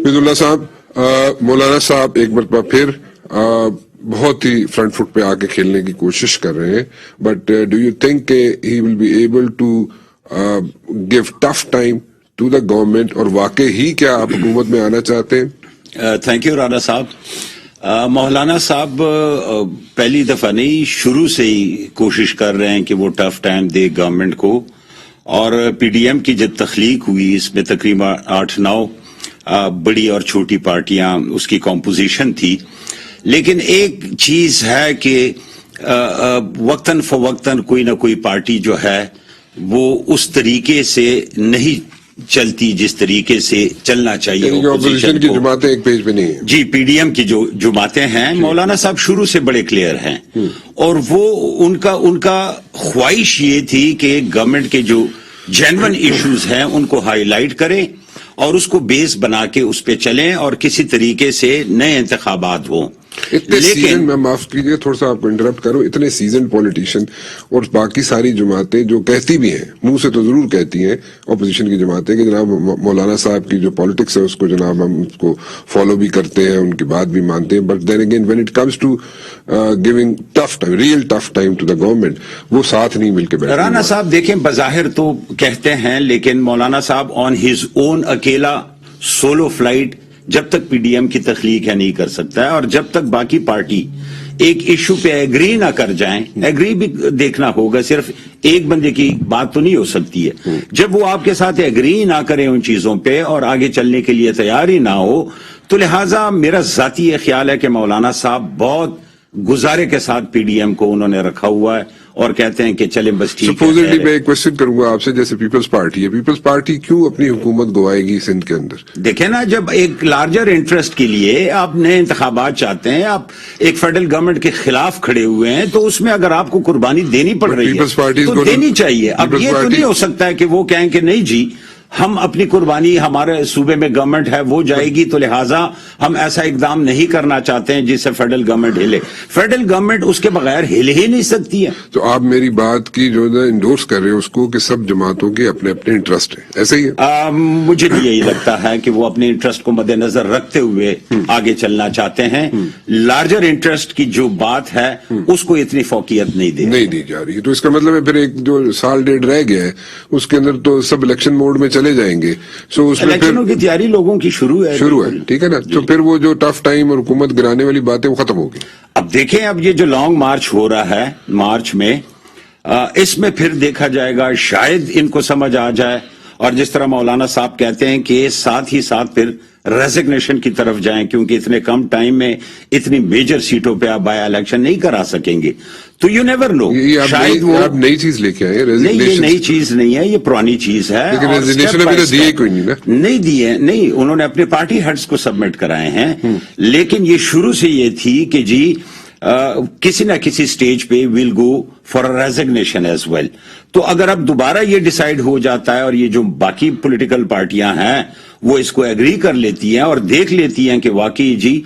حفیظ اللہ صاحب، مولانا صاحب ایک مرتبہ پھر بہت ہی فرنٹ فٹ پہ آ کے کھیلنے کی کوشش کر رہے ہیں، بٹ ڈو یو تھنک کہ he will be able to give tough time to the government, اور واقعی ہی کیا آپ حکومت میں آنا چاہتے ہیں؟ تھینک یو رانا صاحب۔ مولانا صاحب پہلی دفعہ نہیں، شروع سے ہی کوشش کر رہے ہیں کہ وہ ٹف ٹائم دے گورنمنٹ کو، اور پی ڈی ایم کی جب تخلیق ہوئی اس میں تقریباً 8-9 بڑی اور چھوٹی پارٹیاں اس کی کمپوزیشن تھی، لیکن ایک چیز ہے کہ وقتاً فوقتاً کوئی نہ کوئی پارٹی جو ہے وہ اس طریقے سے نہیں چلتی جس طریقے سے چلنا چاہیے۔ اپوزیشن کی جماعتیں ایک پیج پہ نہیں ہیں۔ جی، پی ڈی ایم کی جو جماعتیں ہیں، مولانا صاحب شروع سے بڑے کلیئر ہیں، اور وہ ان کا خواہش یہ تھی کہ گورنمنٹ کے جو جینون ایشوز ہیں ان کو ہائی لائٹ کریں اور اس کو بیس بنا کے اس پہ چلیں اور کسی طریقے سے نئے انتخابات ہوں۔ اتنے سیزن، میں معاف کیجیے تھوڑا سا آپ کو انٹرپٹ کروں، اتنے سیزن پولیٹیشین اور باقی ساری جماعتیں جو کہتی بھی ہیں، منہ سے تو ضرور کہتی ہیں اپوزیشن کی جماعتیں کہ جناب مولانا صاحب کی جو پالیٹکس ہے اس کو جناب ہم اس کو فالو بھی کرتے ہیں، ان کی بات بھی مانتے ہیں، but then again when it comes to giving tough time, real tough time to the government, وہ ساتھ نہیں مل کے بیٹھتے۔ رانا صاحب دیکھیں، بظاہر تو کہتے ہیں، لیکن مولانا صاحب آن ہز اون اکیلا سولو فلائٹ جب تک پی ڈی ایم کی تخلیق ہے نہیں کر سکتا ہے، اور جب تک باقی پارٹی ایک ایشو پہ ایگری نہ کر جائیں، ایگری بھی دیکھنا ہوگا، صرف ایک بندے کی بات تو نہیں ہو سکتی ہے۔ جب وہ آپ کے ساتھ ایگری نہ کریں ان چیزوں پہ اور آگے چلنے کے لیے تیار ہی نہ ہو، تو لہٰذا میرا ذاتی یہ خیال ہے کہ مولانا صاحب بہت گزارے کے ساتھ پی ڈی ایم کو انہوں نے رکھا ہوا ہے اور کہتے ہیں کہ چلیں بس ٹھیک ہے۔ سپوزٹلی میں ایک کوشچن کروں گا آپ سے، جیسے پیپلز پارٹی ہے، پیپلز پارٹی کیوں اپنی حکومت گوائے گی سندھ کے اندر؟ دیکھیں نا، جب ایک لارجر انٹرسٹ کے لیے آپ نئے انتخابات چاہتے ہیں، آپ ایک فیڈرل گورنمنٹ کے خلاف کھڑے ہوئے ہیں، تو اس میں اگر آپ کو قربانی دینی پڑ رہی ہے تو دینی چاہیے۔ اب یہ تو نہیں ہو سکتا ہے کہ وہ کہیں کہ نہیں جی، ہم اپنی قربانی، ہمارے صوبے میں گورنمنٹ ہے وہ جائے گی، تو لہٰذا ہم ایسا اقدام نہیں کرنا چاہتے ہیں جس سے فیڈرل گورنمنٹ ہلے۔ فیڈرل گورنمنٹ اس کے بغیر ہل ہی نہیں سکتی ہے۔ تو آپ میری بات کی جو انڈورس کر رہے ہیں اس کو کہ سب جماعتوں کے اپنے اپنے انٹرسٹ ہیں، ایسے ہی ہے؟ مجھے بھی یہی لگتا ہے کہ وہ اپنے انٹرسٹ کو مد نظر رکھتے ہوئے آگے چلنا چاہتے ہیں۔ لارجر انٹرسٹ کی جو بات ہے اس کو اتنی فوقیت نہیں دی جا رہی ہے۔ تو اس کا مطلب ہے پھر ایک جو سال ڈیڑھ رہ گیا ہے اس کے اندر تو سب الیکشن موڈ میں چلے جائیں گے، سو اس میں الیکشنوں کی تیاری لوگوں کی شروع ہے، ٹھیک ہے نا؟ تو پھر وہ جو ٹف ٹائم اور حکومت گرانے والی باتیں وہ ختم ہوگی۔ اب دیکھیں، اب یہ جو لانگ مارچ ہو رہا ہے مارچ میں، اس میں پھر دیکھا جائے گا، شاید ان کو سمجھ آ جائے، اور جس طرح مولانا صاحب کہتے ہیں کہ ساتھ ہی ساتھ پھر ریزگنیشن کی طرف جائیں، کیونکہ اتنے کم ٹائم میں اتنی میجر سیٹوں پہ آپ بائی الیکشن نہیں کرا سکیں گے، تو یو نیور نو، شاید وہ آپ نئی چیز لے کے آئے۔ نہیں، یہ نئی چیز نہیں ہے، یہ پرانی چیز ہے۔ لیکن ریزگنیشن ابھی تو دیے کوئی نہیں نا؟ نہیں دیے، نہیں، انہوں نے اپنے پارٹی ہیڈز کو سبمٹ کرائے ہیں، لیکن یہ شروع سے یہ تھی کہ جی کسی نہ کسی سٹیج پہ will go for resignation as well. تو اگر اب دوبارہ یہ ڈیسائیڈ ہو جاتا ہے اور یہ جو باقی پولیٹیکل پارٹیاں ہیں وہ اس کو ایگری کر لیتی ہیں اور دیکھ لیتی ہیں کہ واقعی جی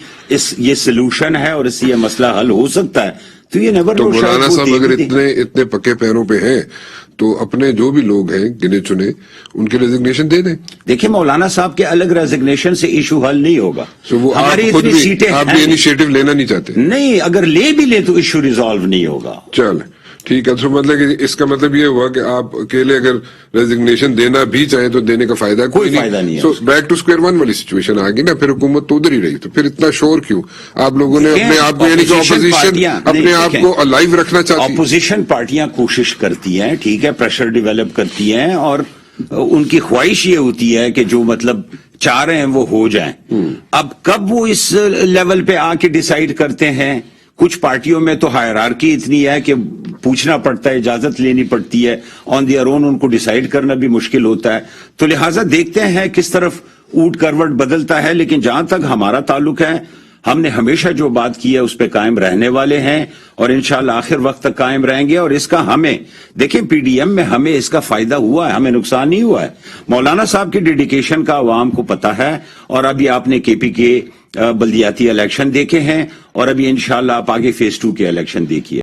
یہ سلوشن ہے اور اس سے یہ مسئلہ حل ہو سکتا ہے، تو یہ نیور نو۔ مولانا صاحب اگر اتنے پکے پیروں پہ ہیں تو اپنے جو بھی لوگ ہیں گنے چنے ان کے ریزگنیشن دے دیں۔ دیکھیں، مولانا صاحب کے الگ ریزگنیشن سے ایشو حل نہیں ہوگا۔ ہماری اتنی سیٹیں آپ بھی انیشیٹو لینا نہیں چاہتے؟ نہیں، اگر لے بھی لے تو ایشو ریزالو نہیں ہوگا۔ چل ٹھیک ہے، تو مطلب کہ اس کا مطلب یہ ہوا کہ آپ اکیلے اگر ریزگنیشن دینا بھی چاہیں تو دینے کا فائدہ کوئی فائدہ نہیں ہے۔ سو بیک ٹو اسکوائر ون والی سچویشن آ گئی نا، پھر حکومت تو ادھر ہی رہی، تو پھر اتنا شور کیوں؟ آپ لوگوں نے اپنے آپ کو، یعنی کہ اپوزیشن اپنے آپ کو الائیو رکھنا چاہتی ہے۔ اپوزیشن پارٹیاں کوشش کرتی ہیں، ٹھیک ہے، پریشر ڈیولپ کرتی ہیں، اور ان کی خواہش یہ ہوتی ہے کہ جو مطلب چاہ رہے ہیں وہ ہو جائیں۔ اب کب وہ اس لیول پہ آ کے ڈیسائیڈ کرتے ہیں؟ کچھ پارٹیوں میں تو ہائرارکی اتنی ہے کہ پوچھنا پڑتا ہے، اجازت لینی پڑتی ہے، آن دیئر اون ان کو ڈیسائیڈ کرنا بھی مشکل ہوتا ہے، تو لہٰذا دیکھتے ہیں کس طرف اوٹ کروٹ بدلتا ہے۔ لیکن جہاں تک ہمارا تعلق ہے، ہم نے ہمیشہ جو بات کی ہے اس پہ قائم رہنے والے ہیں، اور انشاءاللہ آخر وقت تک قائم رہیں گے۔ اور اس کا ہمیں دیکھیں، پی ڈی ایم میں ہمیں اس کا فائدہ ہوا ہے، ہمیں نقصان نہیں ہوا ہے۔ مولانا صاحب کی ڈیڈیکیشن کا عوام کو پتہ ہے، اور ابھی آپ نے کے پی کے بلدیاتی الیکشن دیکھے ہیں، اور ابھی انشاءاللہ آپ آگے فیز 2 کے الیکشن دیکھیے۔